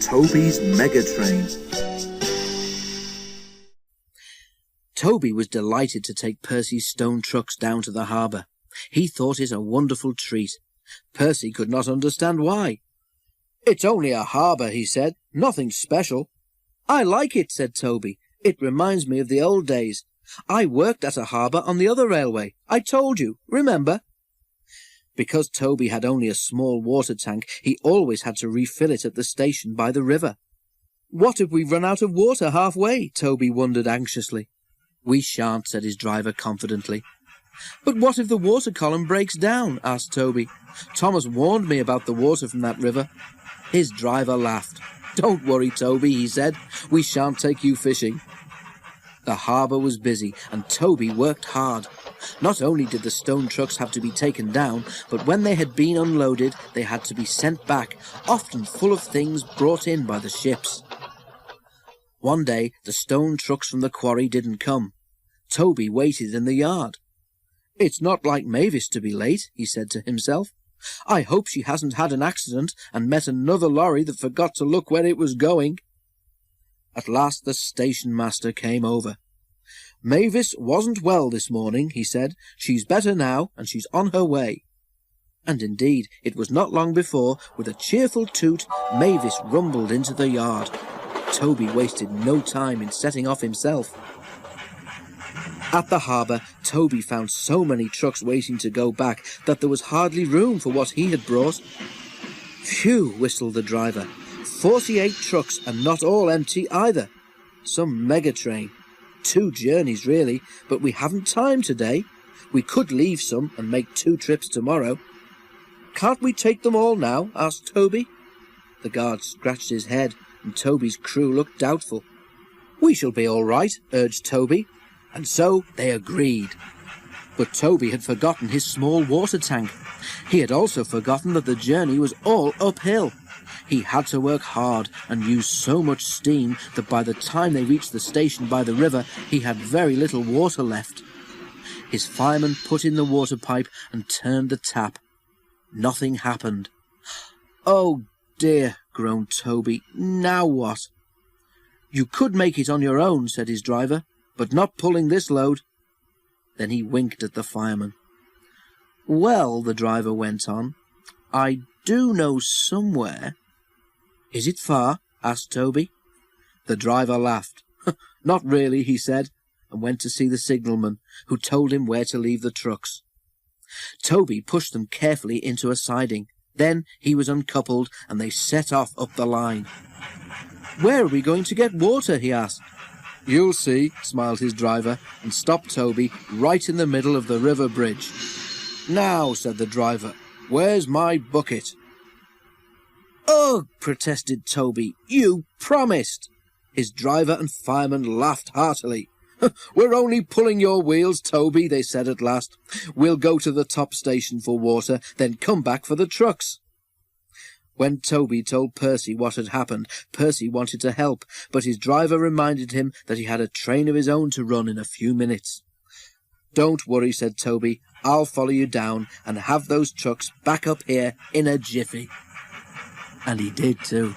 Toby's Megatrain. Toby was delighted to take Percy's stone trucks down to the harbour. He thought it a wonderful treat. Percy could not understand why. "It's only a harbour," he said. "Nothing special." "I like it," said Toby. "It reminds me of the old days. I worked at a harbour on the other railway. I told you, remember?" Because Toby had only a small water tank, he always had to refill it at the station by the river. "What if we've run out of water halfway?" Toby wondered anxiously. "We shan't," said his driver confidently. "But what if the water column breaks down?" asked Toby. "Thomas warned me about the water from that river." His driver laughed. "Don't worry, Toby," he said. "We shan't take you fishing." The harbour was busy, and Toby worked hard. Not only did the stone trucks have to be taken down, but when they had been unloaded, they had to be sent back, often full of things brought in by the ships. One day, the stone trucks from the quarry didn't come. Toby waited in the yard. "It's not like Mavis to be late," he said to himself. "I hope she hasn't had an accident and met another lorry that forgot to look where it was going." At last the station master came over. "Mavis wasn't well this morning," he said. "She's better now, and she's on her way." And indeed, it was not long before, with a cheerful toot, Mavis rumbled into the yard. Toby wasted no time in setting off himself. At the harbour, Toby found so many trucks waiting to go back that there was hardly room for what he had brought. "Phew," whistled the driver. 48 trucks, and not all empty either. Some Megatrain. 2 journeys, really, but we haven't time today. We could leave some and make 2 trips tomorrow." "Can't we take them all now?" asked Toby. The guard scratched his head, and Toby's crew looked doubtful. "We shall be all right," urged Toby. And so they agreed. But Toby had forgotten his small water tank. He had also forgotten that the journey was all uphill. He had to work hard and use so much steam that by the time they reached the station by the river, he had very little water left. His fireman put in the water pipe and turned the tap. Nothing happened. "Oh dear," groaned Toby. "Now what?" "You could make it on your own," said his driver, "but not pulling this load." Then he winked at the fireman. "Well," the driver went on, "I do know somewhere." "Is it far?" asked Toby. The driver laughed. "Not really," he said, and went to see the signalman, who told him where to leave the trucks. Toby pushed them carefully into a siding. Then he was uncoupled, and they set off up the line. "Where are we going to get water?" he asked. "You'll see," smiled his driver, and stopped Toby right in the middle of the river bridge. "Now," said the driver, "where's my bucket?" "Ugh," protested Toby, "you promised." His driver and fireman laughed heartily. "We're only pulling your wheels, Toby," they said at last. "We'll go to the top station for water, then come back for the trucks." When Toby told Percy what had happened, Percy wanted to help, but his driver reminded him that he had a train of his own to run in a few minutes. "Don't worry," said Toby. "I'll follow you down and have those trucks back up here in a jiffy." And he did too.